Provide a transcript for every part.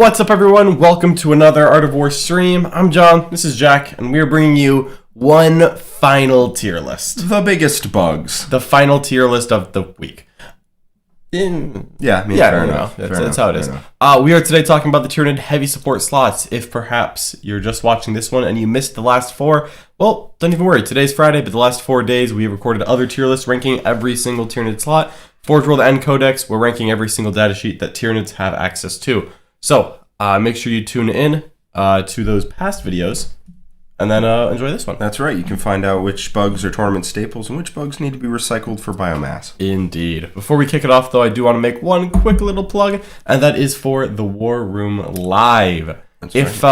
What's up, everyone? Welcome to another Art of War stream. I'm John, this is Jack, and we are bringing you one final tier list. The biggest bugs. The final tier list of the week. Fair enough. That's how it is. We are today talking about the Tyranid Heavy Support slots. If perhaps you're just watching this one and you missed the last four, well, don't even worry. Today's Friday, but the last 4 days we have recorded other tier lists ranking every single Tyranid slot. Forge World and Codex, we're ranking every single datasheet that Tyranids have access to. So, make sure you tune in to those past videos, and then enjoy this one. That's right. You can find out which bugs are tournament staples and which bugs need to be recycled for biomass. Indeed. Before we kick it off, though, I do want to make one quick little plug, and that is for the War Room Live. If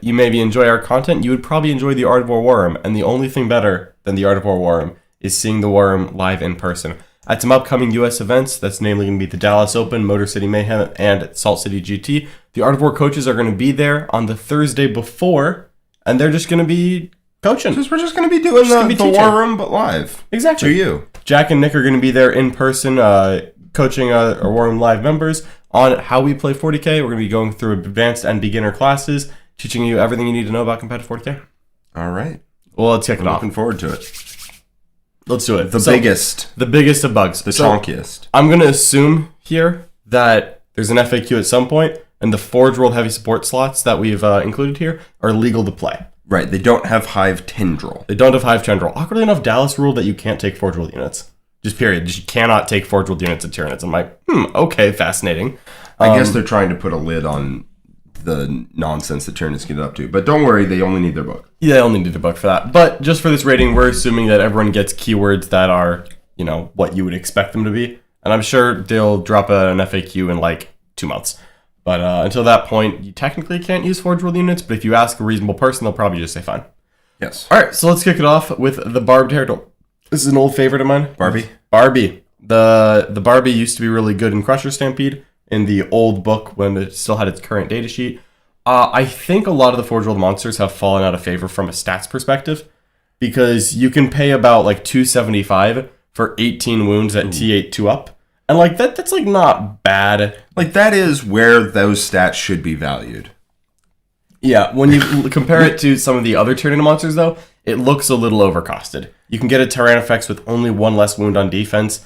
you maybe enjoy our content, you would probably enjoy the Art of War War Room, and the only thing better than the Art of War War Room is seeing the War Room live in person. At some upcoming U.S. events, that's namely going to be the Dallas Open, Motor City Mayhem, and Salt City GT, the Art of War coaches are going to be there on the Thursday before, and they're just going to be coaching. We're just going to be doing the War Room, but live. Exactly. To you. Jack and Nick are going to be there in person, coaching our War Room Live members on how we play 40K. We're going to be going through advanced and beginner classes, teaching you everything you need to know about competitive 40K. All right. Well, let's kick it off. Looking forward to it. Let's do it. The biggest of bugs. The chonkiest. I'm going to assume here that there's an FAQ at some point, and the Forge World Heavy Support slots that we've included here are legal to play. Right. They don't have Hive Tendril. Awkwardly enough, Dallas ruled that you can't take Forge World units. Just period. You cannot take Forge World units at Tyranids. I'm like, okay, fascinating. I guess they're trying to put a lid on the nonsense that Tyranids get up to. But don't worry, they only need their book. Yeah, they only need their book for that. But just for this rating, we're assuming that everyone gets keywords that are, what you would expect them to be. And I'm sure they'll drop an FAQ in like 2 months. But until that point, you technically can't use Forge World units, but if you ask a reasonable person, they'll probably just say fine. Yes. All right, so let's kick it off with the Barbed Hierodule. This is an old favorite of mine. Barbie. The Barbie used to be really good in Crusher Stampede in the old book when it still had its current datasheet. I think a lot of the Forge World monsters have fallen out of favor from a stats perspective because you can pay about like $275 for 18 wounds at T8 2 up. And like that's like not bad. Like that is where those stats should be valued. Yeah, when you compare it to some of the other Tyranid monsters though, it looks a little overcosted. You can get a Tyrannofex with only 1 less wound on defense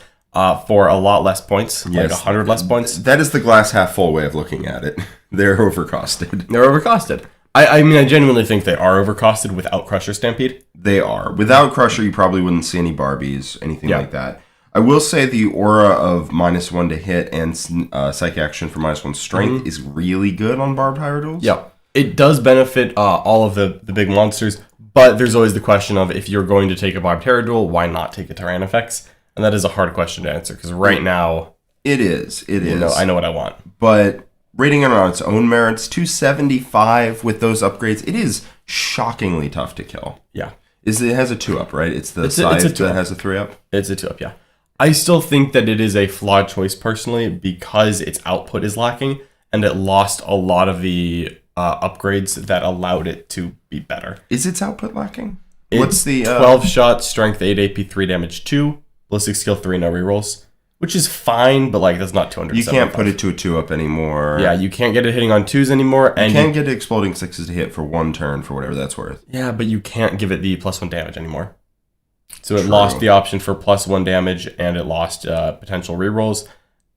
for a lot less points, like 100 less points. That is the glass half full way of looking at it. They're overcosted. I mean, I genuinely think they are overcosted without Crusher Stampede. They are. Without Crusher, you probably wouldn't see any Barbies, anything like that. I will say the aura of -1 to hit and psychic action for -1 strength is really good on Barbed Hierodules. Yeah. It does benefit all of the big monsters, but there's always the question of if you're going to take a Barbed Hierodule, why not take a Tyrannofex? And that is a hard question to answer because right now... It is. I know what I want. But rating it on its own merits, 275 with those upgrades, it is shockingly tough to kill. Yeah. It has a 2-up, right? It's the Scythe that has a 3-up? It's a 2-up, yeah. I still think that it is a flawed choice personally because its output is lacking and it lost a lot of the upgrades that allowed it to be better. Is its output lacking? What's the 12 shot, strength 8, AP 3, damage 2, ballistic skill 3, no rerolls, which is fine, but like that's not 200. You can't put it to a 2-up anymore. Yeah, you can't get it hitting on 2s anymore, and you can't get exploding 6s to hit for 1 turn for whatever that's worth. Yeah, but you can't give it the +1 damage anymore. So it lost the option for +1 damage, and it lost potential rerolls,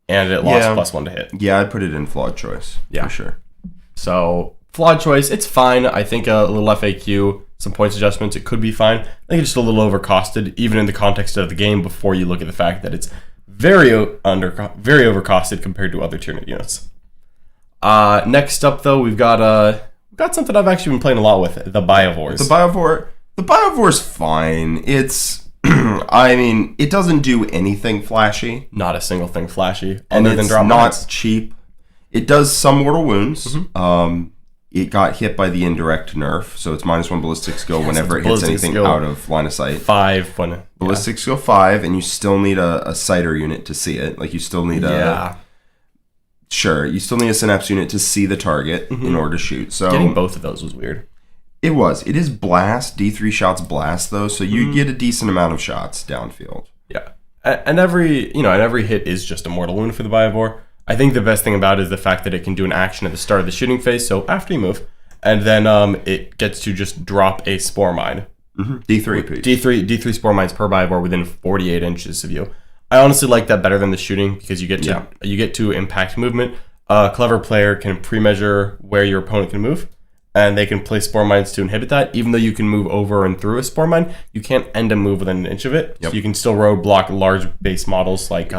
and it lost +1 to hit. Yeah, I'd put it in flawed choice, for sure. So, flawed choice, it's fine. I think a little FAQ, some points adjustments, it could be fine. I think it's just a little overcosted, even in the context of the game, before you look at the fact that it's very overcosted compared to other Tyranid units. Next up, though, we've got something I've actually been playing a lot with, the Biovores. The Biovore's fine. It's, I mean, it doesn't do anything flashy. Not a single thing flashy. And it's not cheap. It does some mortal wounds. It got hit by the indirect nerf, so it's -1 ballistic skill whenever it hits anything out of line of sight. 5 when ballistic skill 5, and you still need a sighter unit to see it. Like you still need you still need a synapse unit to see the target in order to shoot. So getting both of those was weird. It is blast, D3 shots blast though, so you get a decent amount of shots downfield. Yeah, and every hit is just a mortal wound for the Biovore. I think the best thing about it is the fact that it can do an action at the start of the shooting phase, so after you move, and then it gets to just drop a Spore Mine. Mm-hmm. D3 piece. D3 Spore Mines per Biovore within 48 inches of you. I honestly like that better than the shooting because you get to impact movement. A clever player can pre-measure where your opponent can move, and they can place Spore Mines to inhibit that. Even though you can move over and through a Spore Mine, you can't end a move within an inch of it. Yep. So you can still roadblock large base models like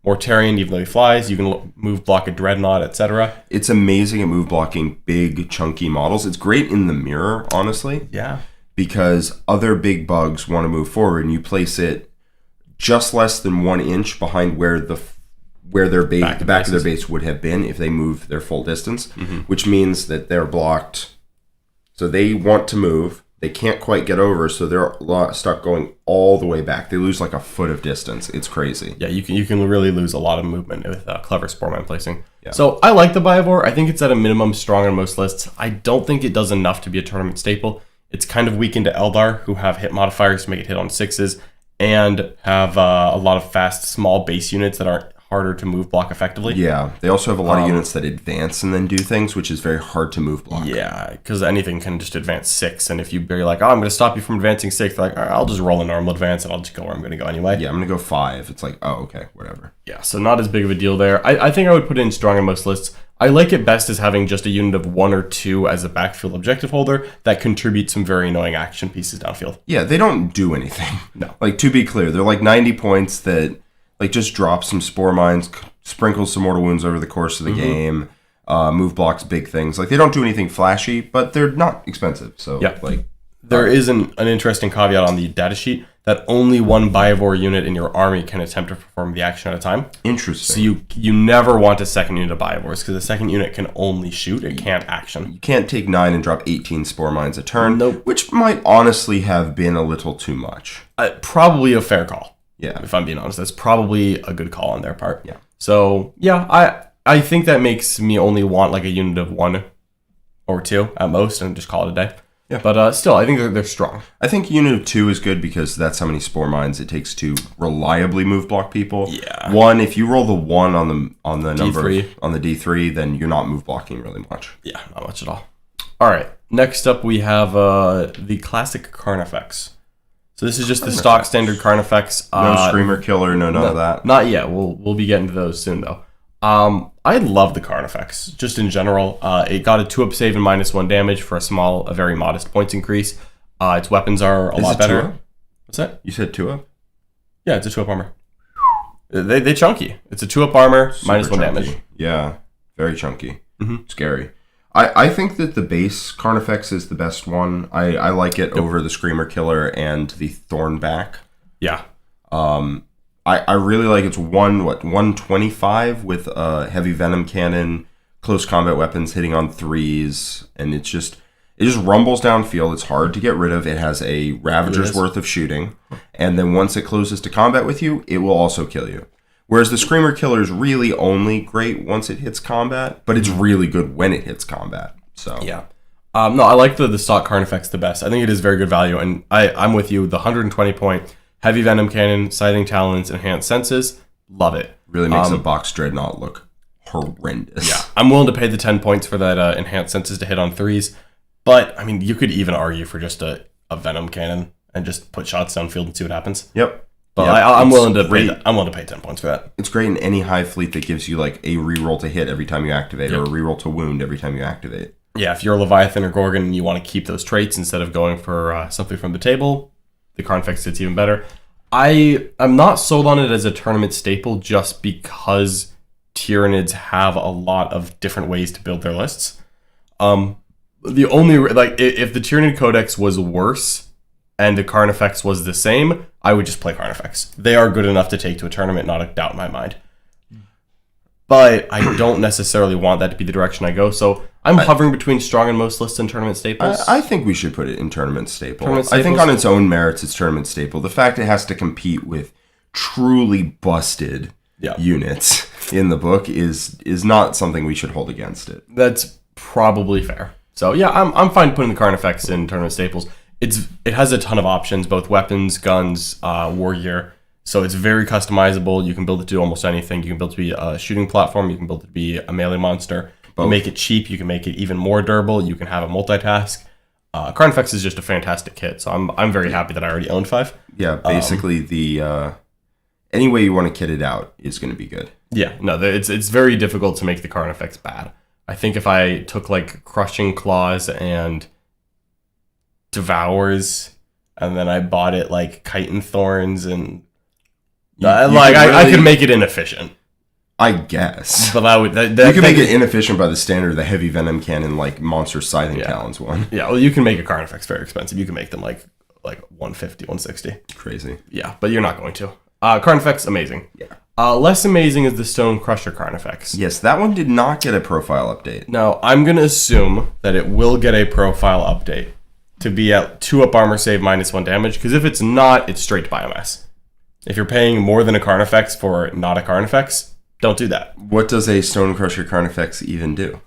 Mortarion, even though he flies. You can move block a Dreadnought, etc. It's amazing at move blocking big, chunky models. It's great in the mirror, honestly. Yeah. Because other big bugs want to move forward, and you place it just less than 1 inch behind where the back of their base would have been if they moved their full distance, which means that they're blocked. So they want to move. They can't quite get over, so they're stuck going all the way back. They lose like a foot of distance. It's crazy. Yeah, you can really lose a lot of movement with clever Spore Mine placing. Yeah. So I like the Biovore. I think it's at a minimum strong on most lists. I don't think it does enough to be a tournament staple. It's kind of weakened to Eldar, who have hit modifiers to make it hit on 6s, and have a lot of fast, small base units that are harder to move block effectively. Yeah, they also have a lot of units that advance and then do things, which is very hard to move block. Yeah, because anything can just advance 6, and if you're like, I'm going to stop you from advancing 6, they're like, all right, I'll just roll a normal advance, and I'll just go where I'm going to go anyway. Yeah, I'm going to go 5. It's like, oh, okay, whatever. Yeah, so not as big of a deal there. I think I would put it in strong in most lists. I like it best as having just a unit of 1 or 2 as a backfield objective holder that contributes some very annoying action pieces downfield. Yeah, they don't do anything. No. Like, to be clear, they're like 90 points that like just drop some Spore Mines, sprinkle some Mortal Wounds over the course of the game, move blocks, big things. Like, they don't do anything flashy, but they're not expensive. So, yeah. Like, there is an interesting caveat on the datasheet that only one Biovore unit in your army can attempt to perform the action at a time. Interesting. So you never want a second unit of Biovores because the second unit can only shoot. It can't action. You can't take 9 and drop 18 Spore Mines a turn, Nope. Which might honestly have been a little too much. Probably a fair call. Yeah. If I'm being honest. That's probably a good call on their part. Yeah. So, yeah, I think that makes me only want like a unit of 1 or 2 at most and just call it a day. Yeah. But still, I think they're strong. I think unit of 2 is good because that's how many Spore Mines it takes to reliably move block people. Yeah. 1, if you roll the 1 on the number D3. on the D3, then you're not move blocking really much. Yeah, not much at all. All right. Next up, we have the classic Carnifex. So this is just the stock standard Carnifex. No Screamer Killer, none of that. Not yet. We'll be getting to those soon though. I love the Carnifex just in general. It got a 2-up save and -1 damage for a very modest points increase. Its weapons are a lot better. 2-up? What's that? You said 2-up? Yeah, it's a 2-up armor. They chunky. It's a 2-up armor, Super -1 chunky. damage. Yeah, very chunky. Scary. I think that the base Carnifex is the best one. I like it over the Screamer Killer and the Thornback. Yeah. I really like its 125 with heavy venom cannon, close combat weapons hitting on 3s, and it just rumbles downfield. It's hard to get rid of. It has a Ravager's worth of shooting, and then once it closes to combat with you, it will also kill you. Whereas the Screamer Killer is really only great once it hits combat, but it's really good when it hits combat. So yeah. No, I like the stock Carnifex the best. I think it is very good value, and I'm with you. The 120 point heavy venom cannon, scything talons, enhanced senses, love it. Really makes a box dreadnought look horrendous. Yeah, I'm willing to pay the 10 points for that enhanced senses to hit on 3s, but I mean, you could even argue for just a venom cannon and just put shots downfield and see what happens. Yep. But yeah, I'm willing to pay. I'm willing to pay 10 points for that. It's great in any Hive fleet that gives you like a reroll to hit every time you activate, or a reroll to wound every time you activate. Yeah, if you're a Leviathan or Gorgon and you want to keep those traits instead of going for something from the table, the Carnifex fits even better. I'm not sold on it as a tournament staple just because Tyranids have a lot of different ways to build their lists. The only if the Tyranid Codex was worse and the Carnifex was the same, I would just play Carnifex. They are good enough to take to a tournament, not a doubt in my mind. But I don't necessarily want that to be the direction I go, so I'm hovering between strong and most lists and tournament staples. I think we should put it in tournament staple. I think on its own merits, it's tournament staple. The fact it has to compete with truly busted units in the book is not something we should hold against it. That's probably fair. So yeah, I'm fine putting the Carnifex in tournament staples. It has a ton of options, both weapons, guns, war gear. So it's very customizable. You can build it to do almost anything. You can build it to be a shooting platform. You can build it to be a melee monster. You can make it cheap. You can make it even more durable. You can have a multitask. Carnifex is just a fantastic kit. So I'm very happy that I already own 5. Yeah, basically any way you want to kit it out is going to be good. Yeah, no, it's very difficult to make the Carnifex bad. I think if I took like Crushing Claws and Devours, and then I bought it like Chitin Thorns and I could make it inefficient. I guess. But that you can make it inefficient by the standard of the heavy venom cannon, like Monster Scything Talons one. Yeah, well, you can make a Carnifex very expensive. You can make them like 150, 160. Crazy. Yeah, but you're not going to. Carnifex, amazing. Yeah. Less amazing is the Stone Crusher Carnifex. Yes, that one did not get a profile update. Now, I'm going to assume that it will get a profile update to be at 2-up armor save -1 damage, because if it's not, it's straight to biomass. If you're paying more than a Carnifex for not a Carnifex, don't do that. What does a Stone Crusher Carnifex even do?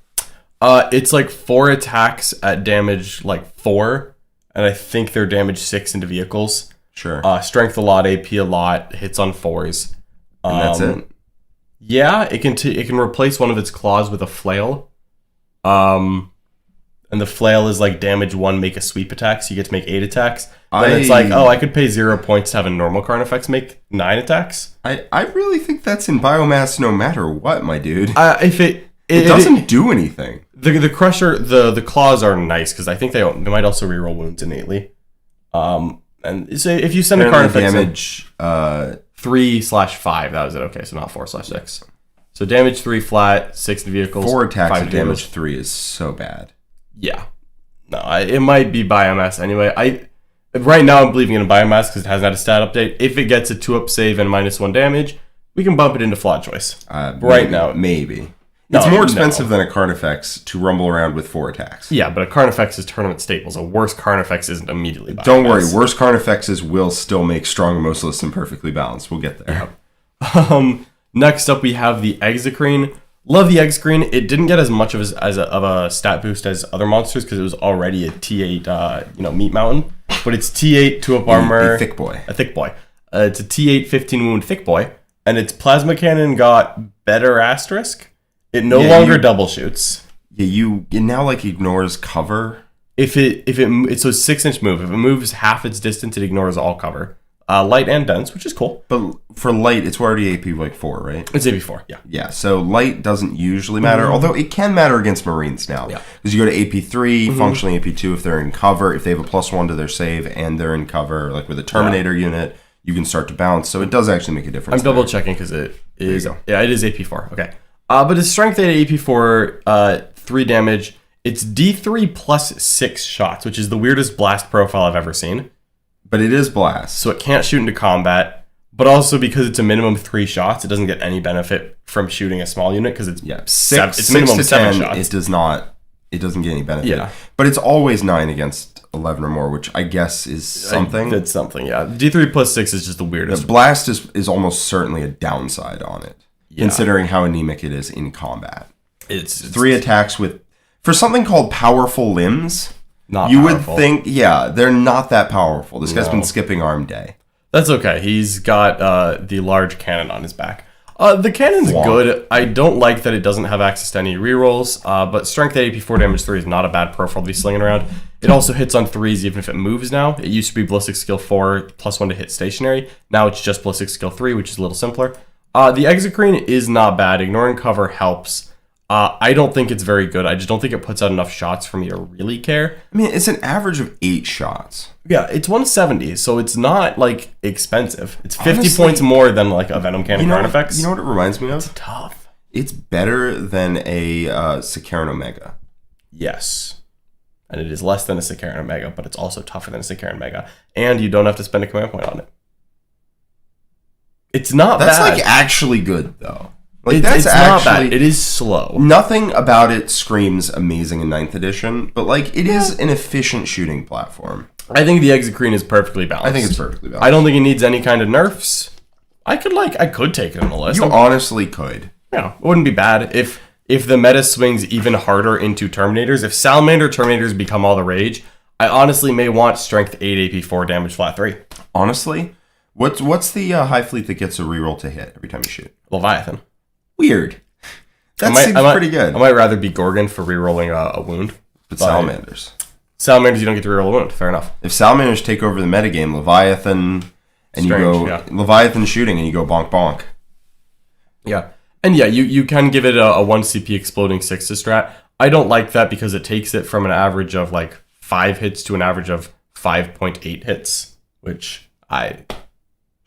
It's like 4 attacks at damage 4, and I think they're damage 6 into vehicles. Sure. Strength a lot, AP a lot, hits on 4s. And that's it? Yeah, it can replace one of its claws with a flail. And the flail is like damage 1, make a sweep attack, so you get to make 8 attacks. Then it's like, I could pay 0 points to have a normal Carnifex make 9 attacks. I really think that's in biomass no matter what, my dude. If it doesn't do anything. The Crusher, the claws are nice, because I think they might also reroll wounds innately. And so if you send a Carnifex damage 3/5, that was it. Okay, so not 4/6. So damage 3 flat, 6 to vehicles. 4 attacks 5 at damage 3 is so bad. Yeah. No, it might be biomass anyway. Right now I'm believing in a biomass because it hasn't had a stat update. If it gets a 2-up save and -1 damage, we can bump it into flawed choice. Right now, maybe. It's more expensive than a Carnifex to rumble around with 4 attacks. Yeah, but a Carnifex is tournament staples. A worse Carnifex isn't immediately biomass. Don't worry, worse Carnifexes will still make strong, merciless, and perfectly balanced. We'll get there. Yeah. Next up, we have the Exocrine. Love the Exocrine. It didn't get as much of a stat boost as other monsters because it was already a T8 meat mountain. But it's T8 2-up armor. A thick boy. A thick boy. It's a T8 15 wound thick boy. And its plasma cannon got better asterisk. It no longer double shoots. Yeah, it now ignores cover. It's a 6-inch move. If it moves half its distance, it ignores all cover. Light and dense, which is cool. But for light, it's already AP 4, right? It's AP 4, yeah. Yeah, so light doesn't usually matter, although it can matter against Marines now. Yeah. Because you go to AP 3, functionally AP 2 if they're in cover. If they have a +1 to their save and they're in cover, like with a Terminator unit, you can start to bounce. So it does actually make a difference. I'm double checking because it is. Yeah, it is AP 4. Okay. But its strength 8 AP 4, 3 damage. It's D3 plus 6 shots, which is the weirdest blast profile I've ever seen. But it is blast. So it can't shoot into combat. But also because it's a minimum 3 shots, it doesn't get any benefit from shooting a small unit because it's it's minimum 6 to 10 shots. It doesn't get any benefit. Yeah. But it's always 9 against 11 or more, which I guess is something. That's something, yeah. D3 plus 6 is just the weirdest. The blast is almost certainly a downside on it, considering how anemic it is in combat. It's 3 attacks with... For something called powerful limbs... You would think, they're not that powerful. This guy's been skipping arm day. That's okay. He's got the large cannon on his back. The cannon's good. I don't like that it doesn't have access to any rerolls, but strength 8 AP 4 damage 3 is not a bad profile to be slinging around. It also hits on 3s even if it moves now. It used to be ballistic skill 4 +1 to hit stationary. Now it's just ballistic skill 3, which is a little simpler. The Exocrine is not bad. Ignoring cover helps. I don't think it's very good. I just don't think it puts out enough shots for me to really care. I mean, it's an average of 8 shots. Yeah, it's 170, so it's not, expensive. It's 50 points more than, a Venom Cannon Carnifex. You know what it reminds me of? It's tough. It's better than a Sicaran Omega. Yes. And it is less than a Sicaran Omega, but it's also tougher than a Sicaran Omega. And you don't have to spend a command point on it. It's not bad. That's, actually good, though. It's not bad. It is slow. Nothing about it screams amazing in 9th edition, but it is an efficient shooting platform. I think the Exocrine is perfectly balanced. I think it's perfectly balanced. I don't think it needs any kind of nerfs. I could take it on the list. You honestly could. Yeah, it wouldn't be bad if the meta swings even harder into Terminators. If Salamander Terminators become all the rage, I honestly may want strength 8 AP 4 damage flat 3. Honestly, What's the Hive fleet that gets a reroll to hit every time you shoot? Leviathan. Weird. That seems pretty good. I might rather be Gorgon for rerolling a wound. But Salamanders. Salamanders, you don't get to reroll a wound. Fair enough. If Salamanders take over the metagame, Leviathan, and Leviathan shooting, and you go bonk bonk. Yeah. And yeah, you can give it a 1 CP exploding 6 strat. I don't like that because it takes it from an average of like 5 hits to an average of 5.8 hits, which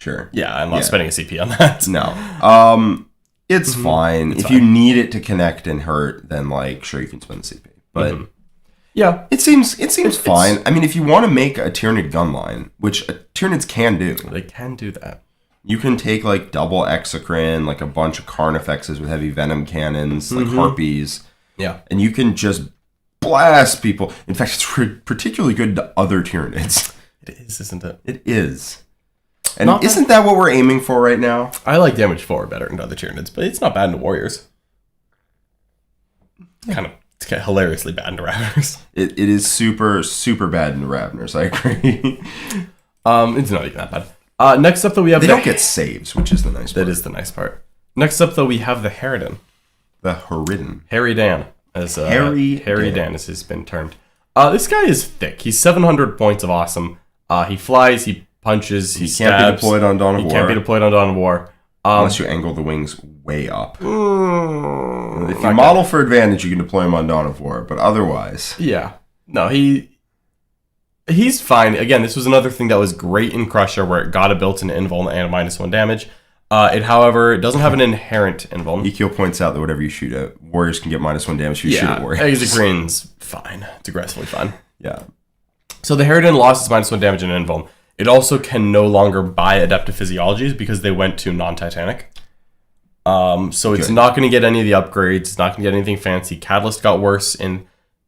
Sure. Yeah, I'm not spending a CP on that. No. It's fine. If you need it to connect and hurt, then like sure you can spend the CP. But yeah, it seems fine. I mean, if you want to make a Tyranid gun line, which Tyranids can do. They can do that. You can take like double Exocrine, like a bunch of Carnifexes with heavy venom cannons, like Harpies. Yeah. And you can just blast people. In fact, it's particularly good to other Tyranids. It is, isn't it? It is. And isn't that what we're aiming for right now? I like damage 4 better than other Tyranids, but it's not bad into Warriors. It's kind of hilariously bad into Raveners. It is super, super bad into Raveners, I agree. It's not even that bad. Next up, though, we have... They don't get saves, which is the nice part. That is the nice part. Next up, though, we have the Harridan. The Harridan. Harridan. Harridan, as he's been termed. This guy is thick. He's 700 points of awesome. He flies, he punches, he stabs. Can't be deployed on Dawn of War. He can't be deployed on Dawn of War. Unless you angle the wings way up. If you model for advantage, you can deploy him on Dawn of War, but otherwise... Yeah. No, he's fine. Again, this was another thing that was great in Crusher, where it got a built-in invuln and a -1 damage. However, it doesn't have an inherent invuln. Ekio points out that whatever you shoot at, warriors can get -1 damage if you shoot at warriors. Exocrine's fine. It's aggressively fine. Yeah. So the Harridan lost its -1 damage and invuln. It also can no longer buy Adeptive Physiologies because they went to non-Titanic. So it's not going to get any of the upgrades. It's not going to get anything fancy. Catalyst got worse in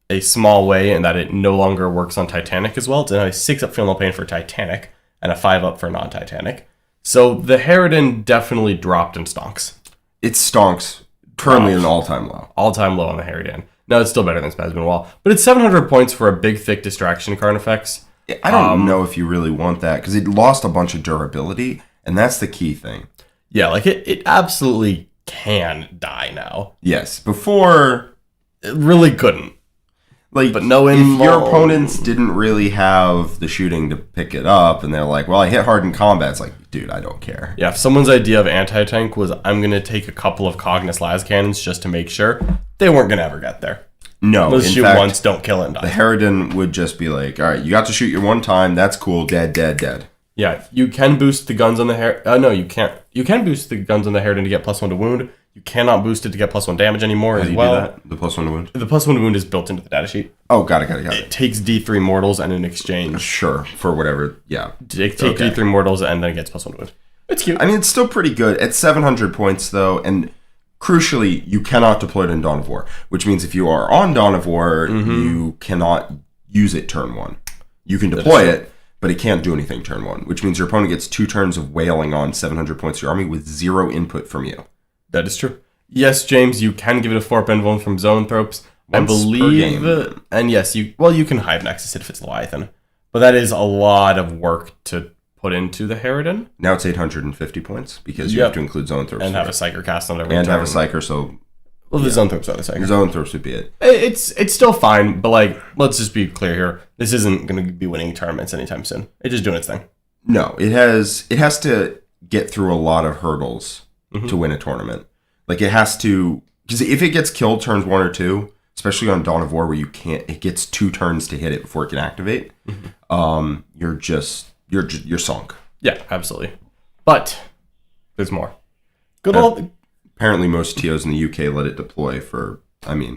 a small way in that it no longer works on Titanic as well. It's now a 6-up Feel No Pain for Titanic and a 5-up for non-Titanic. So the Harridan definitely dropped in stonks. It stonks. Currently an all-time low. All-time low on the Harridan. No, it's still better than Spasmin Wall. But it's 700 points for a big, thick Distraction Carnifex. I don't know if you really want that, because it lost a bunch of durability, and that's the key thing. Yeah, like it absolutely can die now. Yes, before... It really couldn't. Like, but no, if your opponents didn't really have the shooting to pick it up, and they're like, well, I hit hard in combat, it's like, dude, I don't care. Yeah, if someone's idea of anti-tank was, I'm going to take a couple of Cognis las cannons just to make sure, they weren't going to ever get there. No, let's shoot once, don't kill it, and die. The Harridan would just be like, all right, you got to shoot your one time, that's cool, dead, dead, dead. Yeah, you can boost the guns on the Harridan. No, you can't. You can boost the guns on the Harridan to get +1 to wound. You cannot boost it to get +1 damage anymore as well. Do that? The +1 to wound? The +1 to wound is built into the datasheet. Oh, got it. It takes D3 mortals and in exchange. Sure, for whatever, yeah. Take D3 mortals and then it gets +1 to wound. It's cute. I mean, it's still pretty good. At 700 points, though, and crucially, you cannot deploy it in Dawn of War, which means if you are on Dawn of War, you cannot use it turn 1. You can deploy it, but it can't do anything turn 1, which means your opponent gets 2 turns of wailing on 700 points of your army with 0 input from you. That is true. Yes, James, you can give it a 4-up invuln from Zoanthropes. I believe, and yes, you can Hive Nexus it if it's Leviathan, but that is a lot of work to put into the Harridan. Now it's 850 points because you have to include Zoanthropes. And have a Psyker cast on every turn. And have a Psyker, so... Well, the Zoanthropes are the Psyker. Zoanthropes would be it. It's still fine, but like, let's just be clear here. This isn't going to be winning tournaments anytime soon. It's just doing its thing. No, it has to get through a lot of hurdles to win a tournament. Like, it has to... Because if it gets killed turns 1 or 2, especially on Dawn of War where you can't... It gets 2 turns to hit it before it can activate. You're sunk. Yeah, absolutely. But there's more. Apparently most TOs in the UK let it deploy for, okay.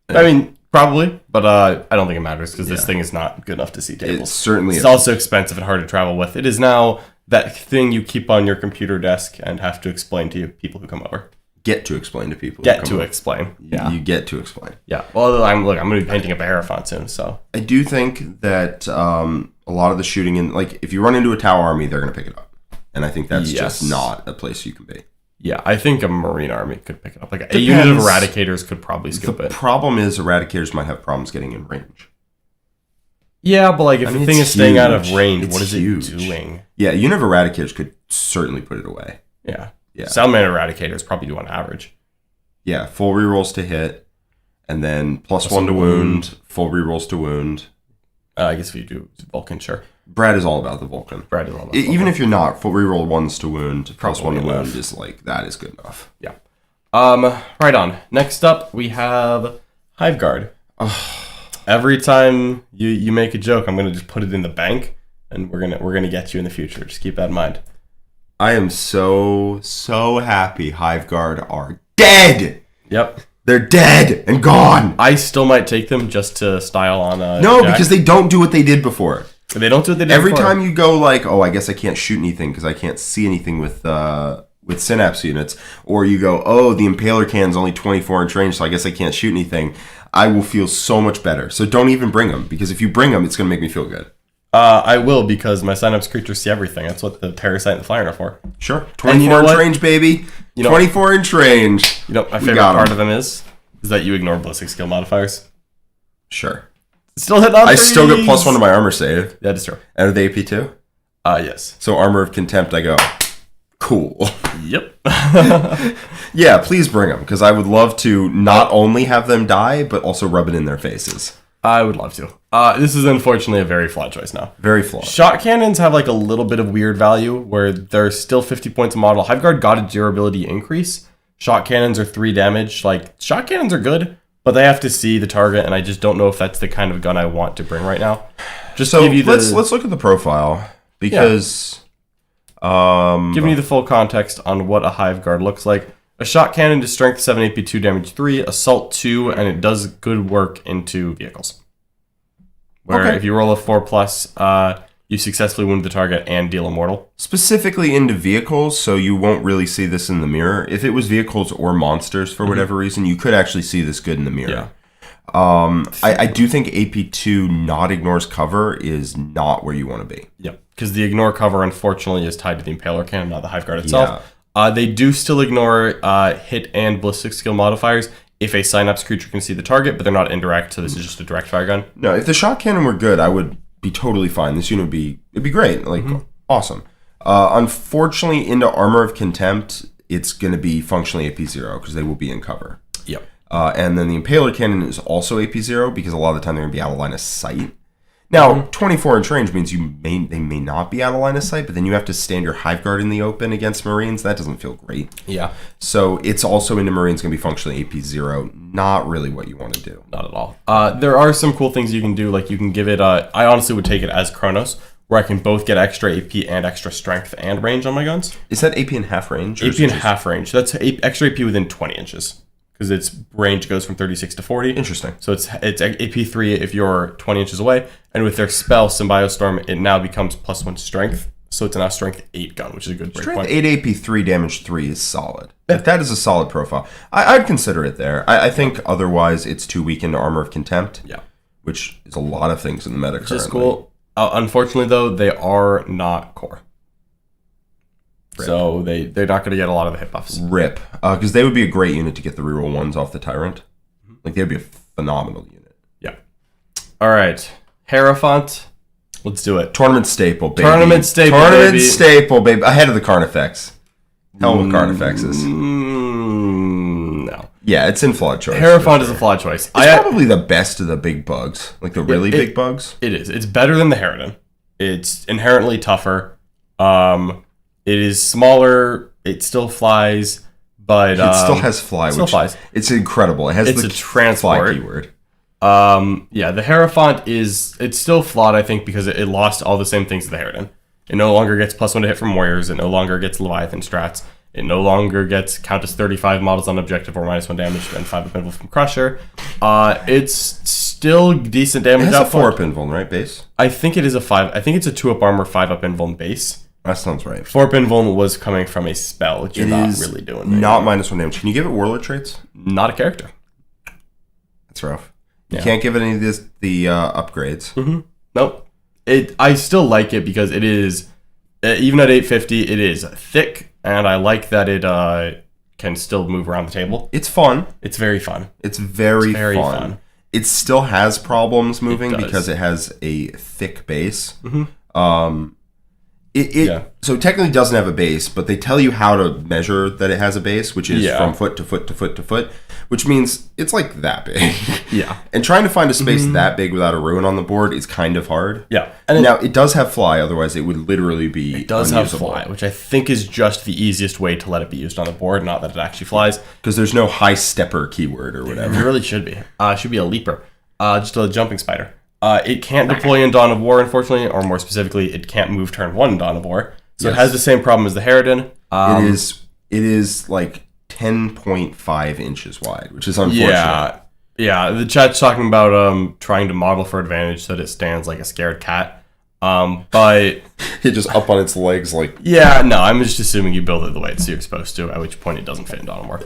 I mean, probably, but I don't think it matters because this thing is not good enough to see tables. It's also expensive and hard to travel with. It is now that thing you keep on your computer desk and have to explain to people who come over. Get to explain to people. Explain. Yeah. You get to explain. Yeah. Well, I'm going to be painting up a Hierophant soon, so. I do think that a lot of the shooting in, like, if you run into a Tau army, they're going to pick it up. And I think that's just not a place you can be. Yeah, I think a Marine army could pick it up. Like a unit of Eradicators could probably scoop it. The problem is Eradicators might have problems getting in range. Yeah, but like if the thing is staying out of range, It's what is huge. it doing? Yeah, Unit of Eradicators could certainly put it away. Yeah. Yeah. Soundman Eradicators probably do on average. Yeah, full rerolls to hit, and then +1 to wound, full rerolls to wound. I guess if you do Vulcan, sure. Brad is all about the Vulcan. Brad is all about Even if you're not, full reroll 1s to wound, +1 to enough. wound is like, that is good enough. Yeah. Right on. Next up, we have Hive Guard. Every time you make a joke, I'm gonna just put it in the bank, and we're gonna get you in the future. Just keep that in mind. I am so happy Hive Guard are dead! Yep. They're dead and gone! I still might take them just to style on No, Jack. because they don't do what they did before. They don't do what they did Every before. time you go like, oh, I guess I can't shoot anything because I can't see anything with Synapse units, or you go, oh, the Impaler Can's only 24-inch range, so I guess I can't shoot anything, I will feel so much better. So don't even bring them, because if you bring them, it's going to make me feel good. I will, because my Synapse creatures see everything. That's what the Parasite and the Flyer are for. Sure. 24-inch range, baby. 24-inch range. You know what my favorite part of them is that you ignore ballistic skill modifiers. Sure. Still hit on I still get +1 to my armor save. That is true. And are they AP2? Yes. So Armor of Contempt, I go, cool. Yep. Yeah, please bring them, because I would love to not only have them die, but also rub it in their faces. I would love to. This is unfortunately a very flawed choice now. Very flawed. Shot cannons have like a little bit of weird value where they're still 50 points a model. Hive Guard got a durability increase. Shot cannons are 3 damage. Like, shot cannons are good, but they have to see the target, and I just don't know if that's the kind of gun I want to bring right now. Just So give you let's look at the profile, because giving you the full context on what a Hive Guard looks like. A shot cannon to strength 7, AP 2, damage 3, assault 2, and it does good work into vehicles. Where if you roll a 4+, you successfully wound the target and deal a mortal. specifically into vehicles, so you won't really see this in the mirror. If it was vehicles or monsters for whatever reason, you could actually see this good in the mirror. Yeah. I do think AP2 not ignores cover is not where you want to be. Yep. Because the ignore cover, unfortunately, is tied to the Impaler Cannon, not the Hive Guard itself. They do still ignore hit and ballistic skill modifiers if a Synapse creature can see the target, but they're not indirect, so this is just a direct fire gun. No, if the shot cannon were good, I would be totally fine. This unit it'd be great, like awesome. Unfortunately, into Armor of Contempt, it's going to be functionally AP0 because they will be in cover. Yep. And then the Impaler Cannon is also AP0 because a lot of the time they're going to be out of line of sight. Now, 24-inch range means they may not be out of line of sight, but then you have to stand your Hive Guard in the open against Marines. That doesn't feel great. Yeah. So it's also into Marines going to be functionally AP0. Not really what you want to do. Not at all. There are some cool things you can do. Like you can give it, I honestly would take it as Kronos, where I can both get extra AP and extra strength and range on my guns. Is that AP and half range? AP and half range. That's extra AP within 20 inches. Because its range goes from 36 to 40. Interesting. So it's AP3 if you're 20 inches away. And with their spell, Symbiostorm, it now becomes +1 strength. So it's now strength 8 gun, which is a good break Strength point. 8 AP3 damage 3 is solid. That is a solid profile. I'd consider it there. I think otherwise it's too weak into Armor of Contempt. Yeah. Which is a lot of things in the meta currently. Which is cool. Unfortunately, though, they are not core. Rip. So they're not going to get a lot of the hit buffs. Rip. Because they would be a great unit to get the reroll 1s off the Tyrant. Like, they'd be a phenomenal unit. Yeah. All right. Hierophant. Let's do it. Tournament staple, baby. Tournament staple, baby. Ahead of the Carnifex. Hell with Carnifexes. No. Yeah, it's in flawed choice. Hierophant is a flawed choice. It's probably the best of the big bugs. Like the really big bugs. It is. It's better than the Harridan. It's inherently tougher. It is smaller. It still flies, but it still has fly. Still flies. It's incredible. It has it's the a transport fly keyword. Yeah, the Hierophant it's still flawed, I think, because it lost all the same things as the Harridan. It no longer gets +1 to hit from warriors. It no longer gets Leviathan strats. It no longer gets count as 35 models on objective or -1 damage and 5 up invul from Crusher. It's still decent damage. It has a 4 output. up invul, right? Base. I think it is a 5. I think it's a 2 up armor, 5 up invul base. That sounds right. 4 up invul was coming from a spell, which you're not really doing. Not -1 damage. Can you give it warlord traits? Not a character. That's rough. You can't give it any of the upgrades. Nope. I still like it because it is, even at 850, it is thick, and I like that it can still move around the table. It's fun. It's very fun. It's very fun. It still has problems moving does. because it has a thick base. Mm-hmm. So it technically doesn't have a base, but they tell you how to measure that it has a base, which is from foot to foot to foot to foot, which means it's like that big. Yeah. And trying to find a space that big without a ruin on the board is kind of hard. Yeah. And now it does have fly, otherwise it would literally be It does unusable. have fly, which I think is just the easiest way to let it be used on the board, not that it actually flies. Because there's no high stepper keyword or whatever. It really should be. It should be a leaper. Just a jumping spider. It can't deploy in Dawn of War, unfortunately, or more specifically, it can't move turn 1 in Dawn of War. So it has the same problem as the Harridan. It is like 10.5 inches wide, which is unfortunate. Yeah. The chat's talking about trying to model for advantage so that it stands like a scared cat. But it just up on its legs like... Yeah, no, I'm just assuming you build it the way you're supposed to, at which point it doesn't fit in Dawn of War.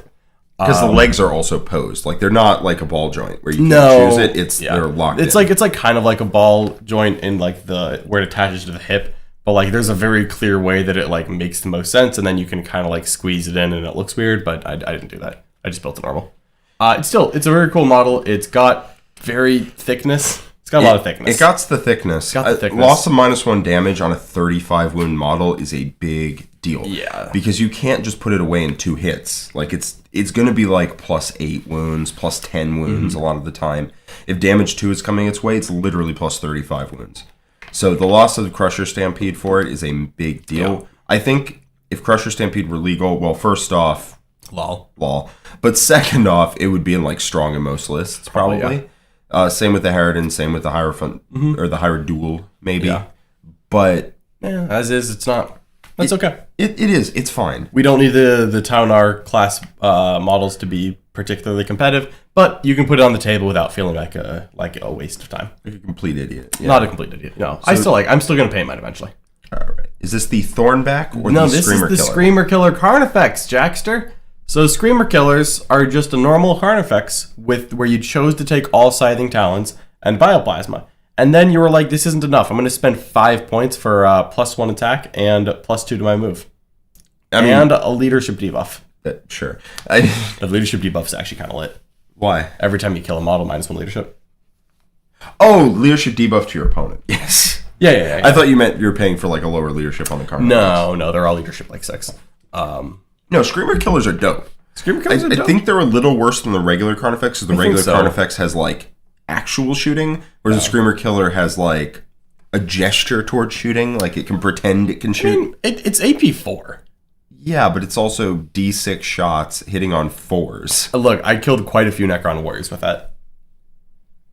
Because the legs are also posed. Like, they're not like a ball joint where you can choose it. They're locked in. It's like kind of like a ball joint in like where it attaches to the hip. But like there's a very clear way that it like makes the most sense, and then you can kind of like squeeze it in and it looks weird, but I didn't do that. I just built it normal. It's a very cool model. It's got very thickness. It's got a lot of thickness. It got the thickness. Loss of -1 damage on a 35 wound model is a big deal. Yeah. Because you can't just put it away in 2 hits. Like it's going to be like +8 wounds, +10 wounds a lot of the time. If damage 2 is coming its way, it's literally +35 wounds. So the loss of the Crusher Stampede for it is a big deal. Yeah. I think if Crusher Stampede were legal, well, first off, lol. But second off, it would be in like strong in most lists, probably. Same with the Harridan, same with the Hierophant, or the Hierodule, maybe. Yeah. But as is, it's not. That's okay. It is. It's fine. We don't need the Town R class models to be particularly competitive, but you can put it on the table without feeling like a waste of time. Like a complete idiot. Yeah. Not a complete idiot. No, so, I'm still gonna paint mine eventually. All right. Is this the Thornback or no? The This Screamer is the Killer? Screamer Killer Carnifex, Jackster. So Screamer Killers are just a normal Carnifex where you chose to take all Scything Talons and Bioplasma. And then you were like, this isn't enough. I'm going to spend 5 points for +1 attack and +2 to my move. And a leadership debuff. Sure. The leadership debuff is actually kind of lit. Why? Every time you kill a model, -1 leadership. Oh, leadership debuff to your opponent. Yes. Yeah. I thought you meant you were paying for like a lower leadership on the card. No, they're all leadership like 6. No, Screamer Killers are dope. Screamer Killers are dope. I think they're a little worse than the regular Carnifex, because the regular Carnifex has like actual shooting, whereas the Screamer Killer has like a gesture towards shooting, like it can pretend it can shoot. I mean, it's AP4. Yeah, but it's also D6 shots hitting on 4s. Look, I killed quite a few Necron warriors with that.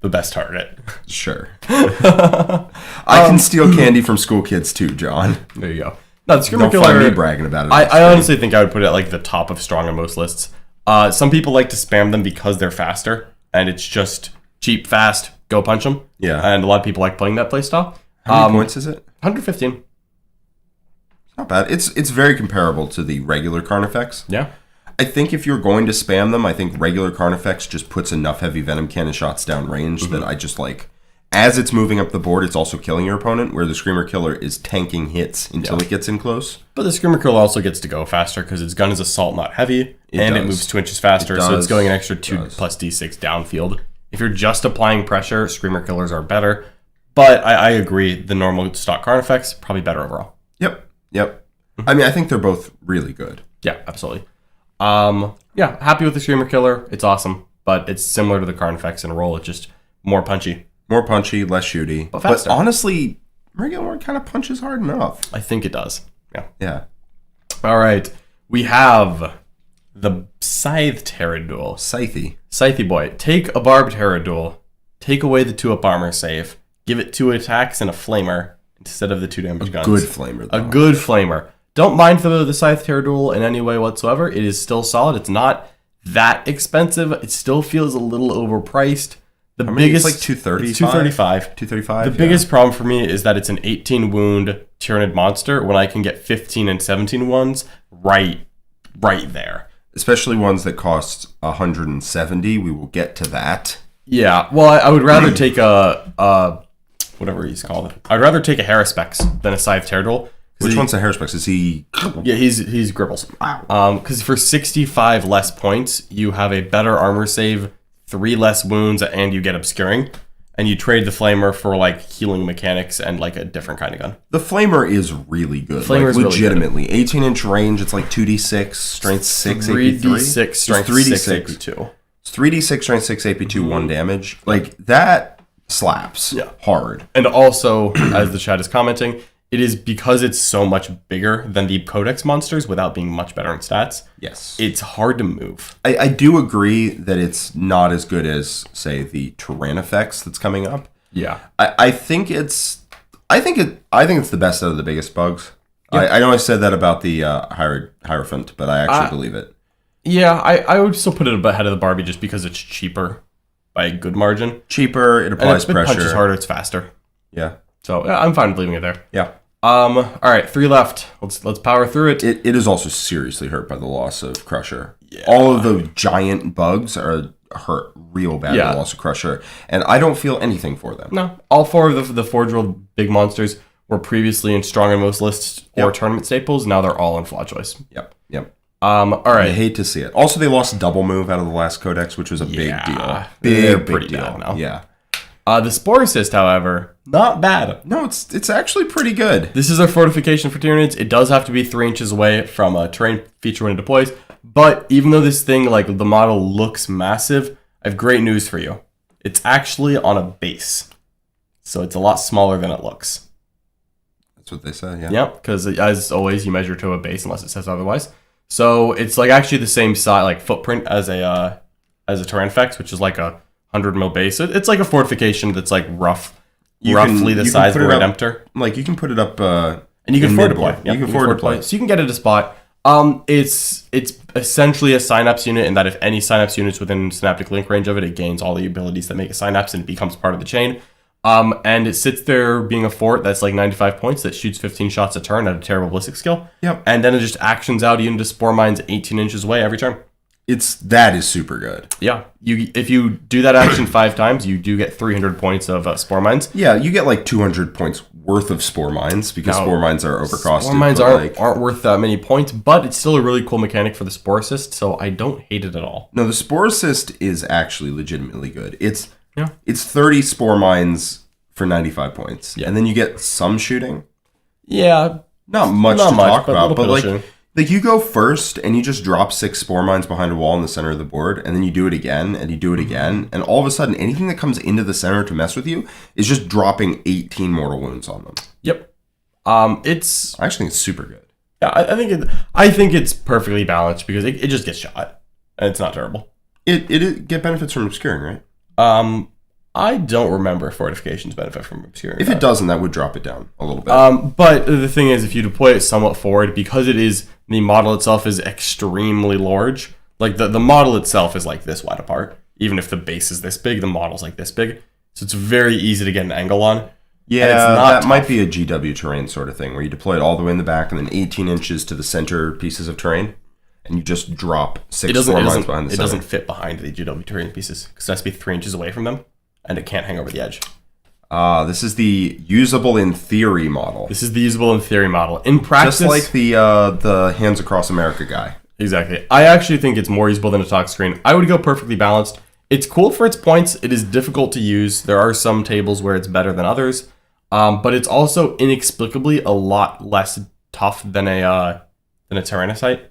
The best target. Sure. I can steal candy from school kids too, John. There you go. No, the Screamer Killer. Don't find me bragging about it. I honestly think I would put it at like the top of strong in most lists. Some people like to spam them because they're faster, and it's just cheap, fast, go punch them. Yeah. And a lot of people like playing that playstyle. How many points is it? 115. Not bad. It's very comparable to the regular Carnifex. Yeah. I think if you're going to spam them, I think regular Carnifex just puts enough heavy venom cannon shots down range that I just like, as it's moving up the board, it's also killing your opponent, where the Screamer Killer is tanking hits until it gets in close. But the Screamer Killer also gets to go faster because its gun is assault, not heavy, and it moves 2 inches faster, so it's going an extra 2 plus D6 downfield. If you're just applying pressure, Screamer Killers are better. But I agree, the normal stock Carnifex, probably better overall. Yep. I mean, I think they're both really good. Yeah, absolutely. Happy with the Screamer Killer. It's awesome, but it's similar to the Carnifex in a roll. It's just more punchy. More punchy, less shooty. But honestly, regular one kind of punches hard enough. I think it does. Yeah. All right. We have the Scythe Hierodule. Scythe boy. Take a Barbed Hierodule. Take away the 2-up armor save. Give it 2 attacks and a flamer instead of the 2 damage guns. A good flamer, though. A good flamer. Don't mind the Scythe Hierodule in any way whatsoever. It is still solid. It's not that expensive. It still feels a little overpriced. The biggest, it's like 235. It's 235. 235. The biggest problem for me is that it's an 18 wound Tyranid monster when I can get 15 and 17 ones right there. Especially ones that cost 170. We will get to that. Yeah. Well, I would rather take a whatever he's called. I'd rather take a Harrispex than a Scythe Hierodule. Which one's a Harrispex? Is he? Yeah, he's Gribbles. Because for 65 less points, you have a better armor save 3 less wounds, and you get obscuring. And you trade the Flamer for like healing mechanics and like a different kind of gun. The Flamer is really good. Flamer is legitimately. 18-inch range, it's like 2d6, strength 6, 3d6, strength 6, AP2. It's 3d6, strength 6, AP2, 1 damage. Like, that slaps hard. And also, as the chat is commenting, it is because it's so much bigger than the Codex monsters without being much better in stats. Yes. It's hard to move. I do agree that it's not as good as, say, the Tyrannofex that's coming up. Yeah. I think it's the best out of the biggest bugs. Yeah. I know I said that about the Hierophant, but I actually believe it. Yeah, I would still put it ahead of the Barbie just because it's cheaper by a good margin. Cheaper, it applies pressure. It punches harder, it's faster. Yeah. So I'm fine with leaving it there. Yeah. All right, 3 left. Let's power through it. It is also seriously hurt by the loss of Crusher. Yeah. All of the giant bugs are hurt real bad by the loss of Crusher, and I don't feel anything for them. No, all 4 of the Forge World big monsters were previously in strong in most lists or tournament staples. Now they're all in Flaw Choice. Yep. All right. I hate to see it. Also, they lost double move out of the last Codex, which was a big deal. Big deal now. Yeah. The Sporocyst, however, not bad. No, it's actually pretty good. This is our fortification for Tyranids. It does have to be 3 inches away from a terrain feature when it deploys. But even though this thing, like the model looks massive, I have great news for you. It's actually on a base. So it's a lot smaller than it looks. That's what they say, yeah. Yep, because as always, you measure to a base unless it says otherwise. So it's like actually the same size, like footprint as a Tyrannofex, which is like a 100 mil base. It's like a fortification that's like roughly the size of a Redemptor. Like you can put it up, and you can forward deploy. You can forward deploy, so you can get it a spot. It's essentially a synapse unit in that if any synapse unit's within synaptic link range of it, it gains all the abilities that make a synapse and becomes part of the chain. And it sits there being a fort that's like 95 points that shoots 15 shots a turn at a terrible ballistic skill. Yep. And then it just actions out into spore mines 18 inches away every turn. That is super good. Yeah. If you do that action 5 times, you do get 300 points of spore mines. Yeah, you get like 200 points worth of spore mines because spore mines are overcosted. Spore mines aren't worth that many points, but it's still a really cool mechanic for the Sporocyst, so I don't hate it at all. No, the Sporocyst is actually legitimately good. It's 30 spore mines for 95 points. Yeah. And then you get some shooting. Yeah. Not much to talk about, but like you go first and you just drop 6 spore mines behind a wall in the center of the board, and then you do it again, and you do it again, and all of a sudden anything that comes into the center to mess with you is just dropping 18 mortal wounds on them. Yep. It's I actually think it's super good. Yeah, I think it's perfectly balanced because it just gets shot, and it's not terrible. It get benefits from obscuring, right? I don't remember if fortifications benefit from obscuring. If it doesn't, that would drop it down a little bit. But the thing is, if you deploy it somewhat forward, because the model itself is extremely large, like the model itself is like this wide apart. Even if the base is this big, the model's like this big. So it's very easy to get an angle on. Yeah, that might be a GW terrain sort of thing, where you deploy it all the way in the back and then 18 inches to the center pieces of terrain, and you just drop 6 spore mines behind the center. It doesn't fit behind the GW terrain pieces, because it has to be 3 inches away from them. And it can't hang over the edge. This is the usable in theory model. In practice, just like the Hands Across America guy. Exactly. I actually think it's more usable than a talk screen. I would go perfectly balanced. It's cool for its points. It is difficult to use. There are some tables where it's better than others. But it's also inexplicably a lot less tough than a Tyrannocyte.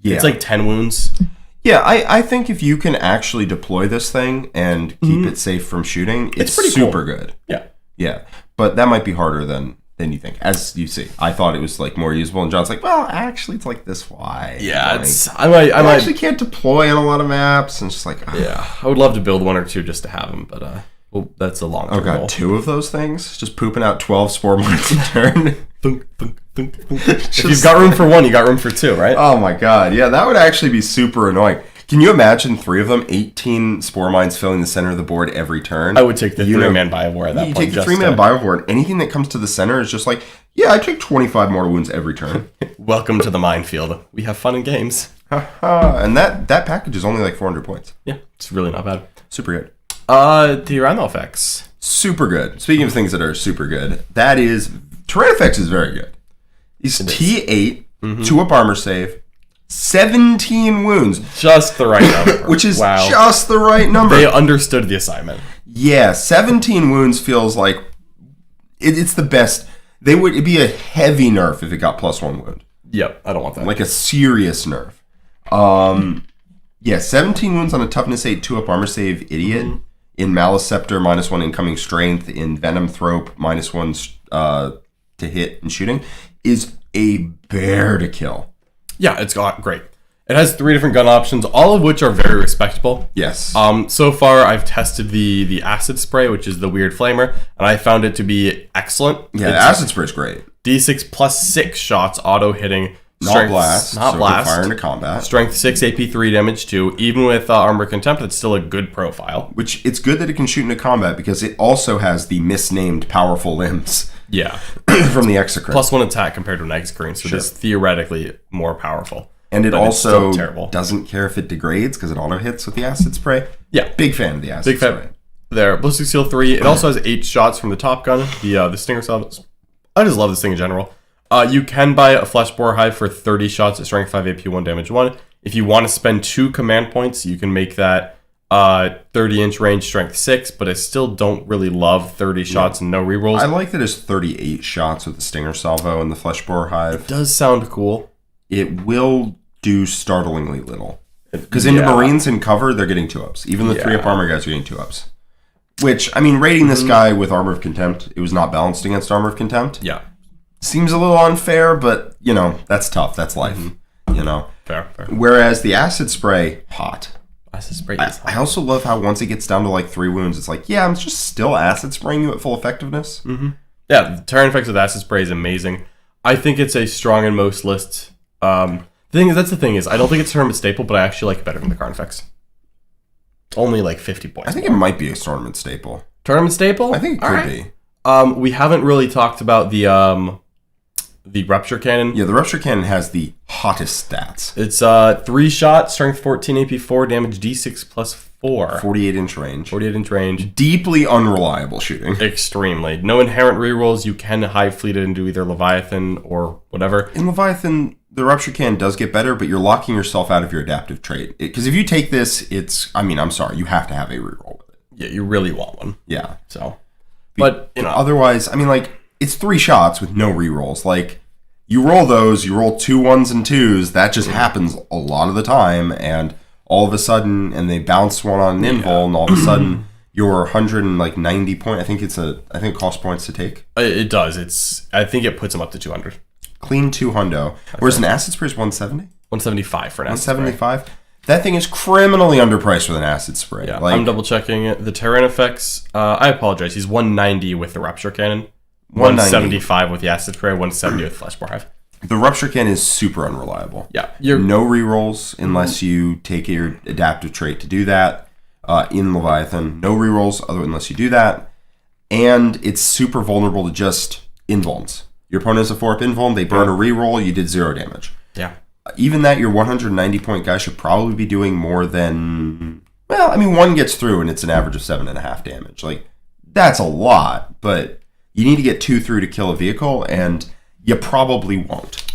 Yeah. It's like 10 wounds. Yeah, I think if you can actually deploy this thing and keep it safe from shooting, it's pretty super good. Yeah. Yeah. But that might be harder than you think. As you see, I thought it was like more usable, and John's like, well, actually it's like this wide. Yeah, like, I actually can't deploy on a lot of maps, and it's just like yeah, I would love to build 1 or 2 just to have them, but well, that's a long term goal. 2 of those things? Just pooping out 12 spore mines a turn? If you've got room for 1, you got room for 2, right? Oh my god, yeah, that would actually be super annoying. Can you imagine 3 of them, 18 spore mines filling the center of the board every turn? I would take the 3-man Biovore at that point. You take the 3-man Biovore, and anything that comes to the center is just like, yeah, I take 25 mortal wounds every turn. Welcome to the minefield. We have fun in games. And that package is only like 400 points. Yeah, it's really not bad. Super good. Tyrannofex. Super good. Speaking of things that are super good, Tyrannofex is very good. He's T8, 2-up armor save, 17 wounds. Just the right number. Which is just the right number. They understood the assignment. Yeah, 17 wounds feels like it's the best. It'd be a heavy nerf if it got +1 wound. Yep, I don't want that. Like a serious nerf. Yeah, 17 wounds on a toughness 8 2-up armor save idiot. Mm-hmm. In Malice Scepter, -1 incoming strength. In Venom Thrope, -1 to hit and shooting is a bear to kill. Yeah, it's great. It has 3 different gun options, all of which are very respectable. Yes. So far, I've tested the acid spray, which is the weird flamer, and I found it to be excellent. Yeah, the acid spray is great. D6 +6 shots, auto hitting. Not blast. Not blast. Fire into combat. Strength 6, AP 3, damage 2. Even with Armor Contempt, it's still a good profile. Which, it's good that it can shoot into combat, because it also has the misnamed powerful limbs. Yeah. From the Exocrine. +1 attack compared to an Exocrine, so it's theoretically more powerful. And it also doesn't care if it degrades, because it auto hits with the acid spray. Yeah. Big fan of the acid spray. There. Ballistic Seal 3. It also has 8 shots from the top gun. The Stinger Salvos. I just love this thing in general. You can buy a Flesh Boar Hive for 30 shots at Strength 5, AP 1, Damage 1. If you want to spend 2 command points, you can make that 30-inch range, Strength 6, but I still don't really love 30 shots and no rerolls. I like that it's 38 shots with the Stinger Salvo and the Flesh Boar Hive. It does sound cool. It will do startlingly little. Because into Marines in cover, they're getting 2-ups. Even the 3-up armor guys are getting 2-ups. Which, I mean, rating this guy with Armor of Contempt, it was not balanced against Armor of Contempt. Yeah. Seems a little unfair, but, you know, that's tough. That's life. You know? Fair. Whereas the acid spray, hot. Acid spray is hot. I also love how once it gets down to like 3 wounds, it's like, yeah, I'm just still acid spraying you at full effectiveness. Mm-hmm. Yeah, the Tyrannofex with acid spray is amazing. I think it's a strong in most lists. That's the thing is, I don't think it's a tournament staple, but I actually like it better than the Carnifex. It's only like 50 points. I think it might be a tournament staple. Tournament staple? I think it could be. We haven't really talked about the Rupture Cannon. Yeah, the Rupture Cannon has the hottest stats. It's 3 shots, strength 14, AP 4, damage D6 +4. 48-inch range. 48-inch range. Deeply unreliable shooting. Extremely. No inherent rerolls. You can Hive Fleet it into either Leviathan or whatever. In Leviathan, the Rupture Cannon does get better, but you're locking yourself out of your adaptive trait. Because if you take this, I'm sorry, you have to have a reroll with it. Yeah, you really want one. Yeah. So, but, you know. Otherwise, I mean, like, it's 3 shots with no rerolls. Like, you roll those, you roll 2 1s and 2s, that just happens a lot of the time, and all of a sudden, and they bounce one on an invul, and all of a sudden, you're 190 point. I think it costs points to take. It does. I think it puts them up to 200. Clean 200. Whereas an acid spray is 170? 175 for an acid spray. 175? That thing is criminally underpriced with an acid spray. Yeah, I'm double checking it. The Tyrannofex, I apologize, he's 190 with the Rupture Cannon. 175 with the acid spray, 170 with Flesh Boar Hive. The Rupture Cannon is super unreliable. Yeah. No rerolls unless you take your adaptive trait to do that. In Leviathan, no rerolls unless you do that. And it's super vulnerable to just invulns. Your opponent has a 4-up invuln, they burn a reroll, you did 0 damage. Yeah. Even that, your 190 point guy should probably be doing more than... Well, I mean, 1 gets through and it's an average of 7.5 damage. Like, that's a lot, but... You need to get 2 through to kill a vehicle, and you probably won't.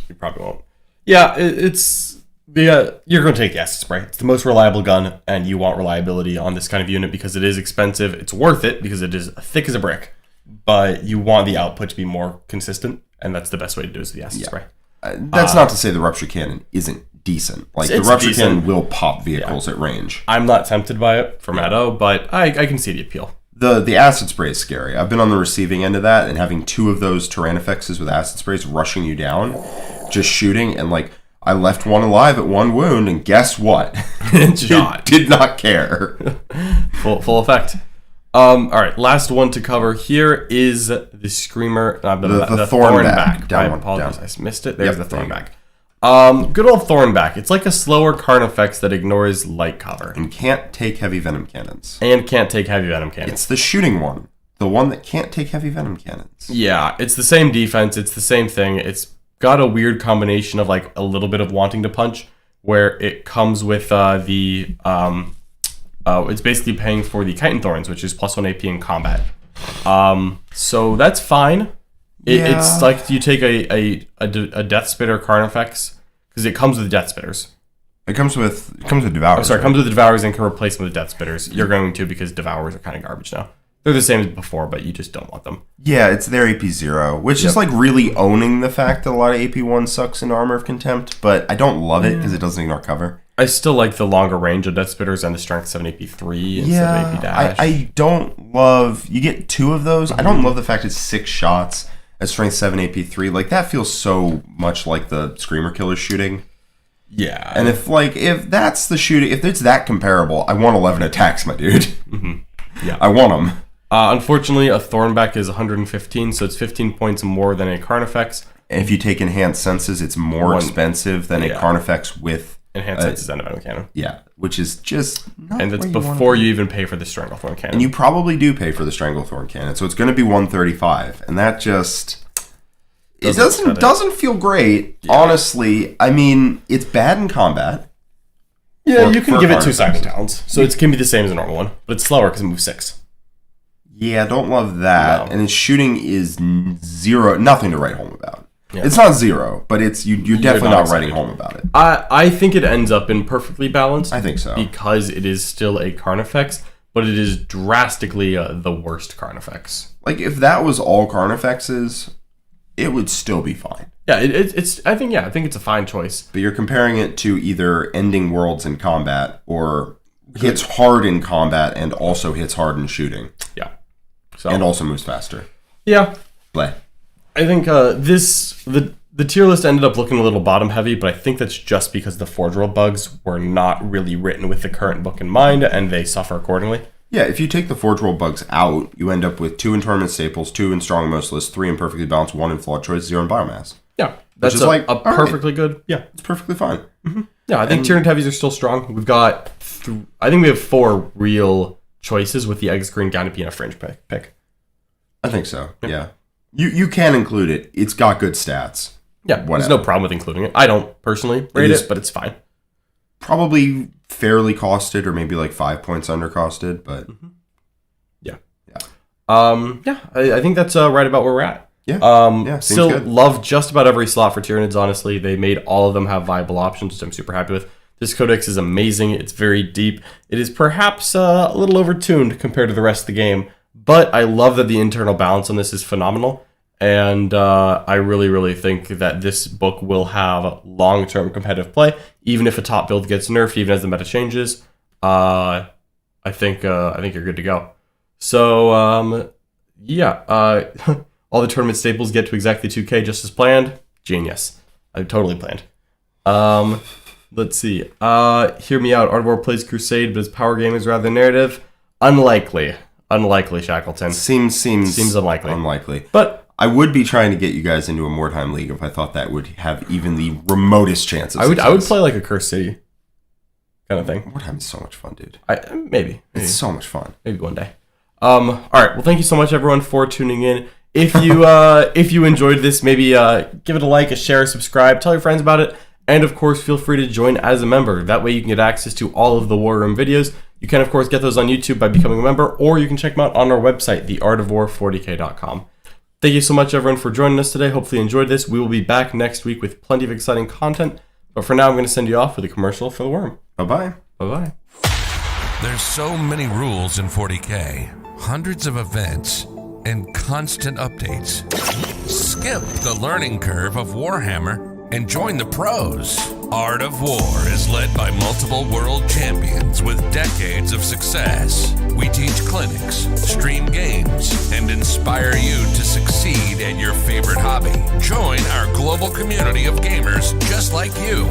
Yeah, you're going to take the acid spray. It's the most reliable gun, and you want reliability on this kind of unit because it is expensive. It's worth it because it is thick as a brick, but you want the output to be more consistent, and that's the best way to do it is the acid spray. That's not to say the Rupture Cannon isn't decent. Like, the Rupture Cannon will pop vehicles at range. I'm not tempted by it for Meadow, but I can see the appeal. The acid spray is scary. I've been on the receiving end of that, and having 2 of those Tyrannofexes with acid sprays rushing you down, just shooting, and like, I left 1 alive at 1 wound, and guess what? Did not care. Full effect. All right, last one to cover here is the Screamer, the Thornback. I apologize, I missed it. There's the Thornback. Good old Thornback. It's like a slower Carnifex that ignores light cover. And can't take heavy venom cannons. It's the shooting one. The one that can't take heavy venom cannons. Yeah, it's the same defense. It's the same thing. It's got a weird combination of like a little bit of wanting to punch, where it comes with it's basically paying for the Chitin Thorns, which is +1 AP in combat. So that's fine. It's like you take a Death Spitter Carnifex because it comes with Death Spitters. It comes with Devourers. It comes with the Devourers and can replace them with Death Spitters. You're going to because Devourers are kind of garbage now. They're the same as before, but you just don't want them. Yeah, it's their AP 0, which is like really owning the fact that a lot of AP 1 sucks in Armor of Contempt, but I don't love it because it doesn't ignore cover. I still like the longer range of Death Spitters and the Strength 7 AP 3 instead of AP Dash. I don't love... You get 2 of those. I don't love the fact it's 6 shots at Strength 7 AP 3. Like, that feels so much like the Screamer Killer shooting. Yeah. And if that's the shooting... If it's that comparable, I want 11 attacks, my dude. Yeah. I want them. Unfortunately, a Thornback is 115, so it's 15 points more than a Carnifex. And if you take Enhanced Senses, it's more expensive than a Carnifex with... Enhanced Senses and a Venom Cannon. Yeah, which is just not and that's before you even pay for the Stranglethorn Cannon. And you probably do pay for the Stranglethorn Cannon, so it's going to be 135, and that just... It doesn't feel great, honestly. I mean, it's bad in combat. Yeah, you can give it 2 Cycling Talons, so it can be the same as a normal one, but it's slower because it moves 6. Yeah, I don't love that. No. And its shooting is 0, nothing to write home about. Yeah. It's not 0, but it's you're definitely not writing home about it. I think it ends up in perfectly balanced. I think so. Because it is still a Carnifex, but it is drastically the worst Carnifex. Like, if that was all Carnifexes, it would still be fine. Yeah, I think it's a fine choice. But you're comparing it to either ending worlds in combat or hits hard in combat and also hits hard in shooting. Yeah. So. And also moves faster. Yeah. Bleh. I think the tier list ended up looking a little bottom heavy, but I think that's just because the Forge World bugs were not really written with the current book in mind, and they suffer accordingly. Yeah, if you take the Forge World bugs out, you end up with 2 in Tournament Staples, 2 in Strong Most List, 3 in Perfectly Balanced, 1 in Flawed Choice, 0 in Biomass. Yeah, that's a perfectly good. Yeah, it's perfectly fine. Mm-hmm. Yeah, I think Tyranid Heavies are still strong. We've got, I think we have 4 real choices with the Exocrine Gallopy and a Fringe pick. I think so. Yeah. You can include it. It's got good stats. Yeah, there's no problem with including it. I don't personally rate it, but it's fine. Probably fairly costed, or maybe like 5 points under costed, but yeah. I think that's right about where we're at. Yeah. Still good. love just about every slot for Tyranids, honestly. They made all of them have viable options, which I'm super happy with. This codex is amazing. It's very deep. It is perhaps a little overtuned compared to the rest of the game, but I love that the internal balance on this is phenomenal. And I really, really think that this book will have long-term competitive play, even if a top build gets nerfed, even as the meta changes. I think you're good to go. So all the tournament staples get to exactly 2K just as planned. Genius. I totally planned. Let's see. Hear me out. Art of War plays Crusade, but his power game is rather narrative. Unlikely, Shackleton. Seems unlikely. Unlikely. But I would be trying to get you guys into a Mordheim League if I thought that would have even the remotest chance of success. I would play like a Cursed City kind of thing. Mordheim is so much fun, dude. Maybe. It's so much fun. Maybe one day. All right. Well, thank you so much, everyone, for tuning in. If you enjoyed this, maybe give it a like, a share, a subscribe, tell your friends about it, and of course, feel free to join as a member. That way, you can get access to all of the War Room videos. You can, of course, get those on YouTube by becoming a member, or you can check them out on our website, theartofwar40k.com. Thank you so much, everyone, for joining us today. Hopefully you enjoyed this. We will be back next week with plenty of exciting content. But for now, I'm going to send you off with a commercial for the Worm. Bye-bye. Bye-bye. There's so many rules in 40k, hundreds of events, and constant updates. Skip the learning curve of Warhammer and join the pros. Art of War is led by multiple world champions with decades of success. We teach clinics, stream games, and inspire you to succeed at your favorite hobby. Join our global community of gamers just like you.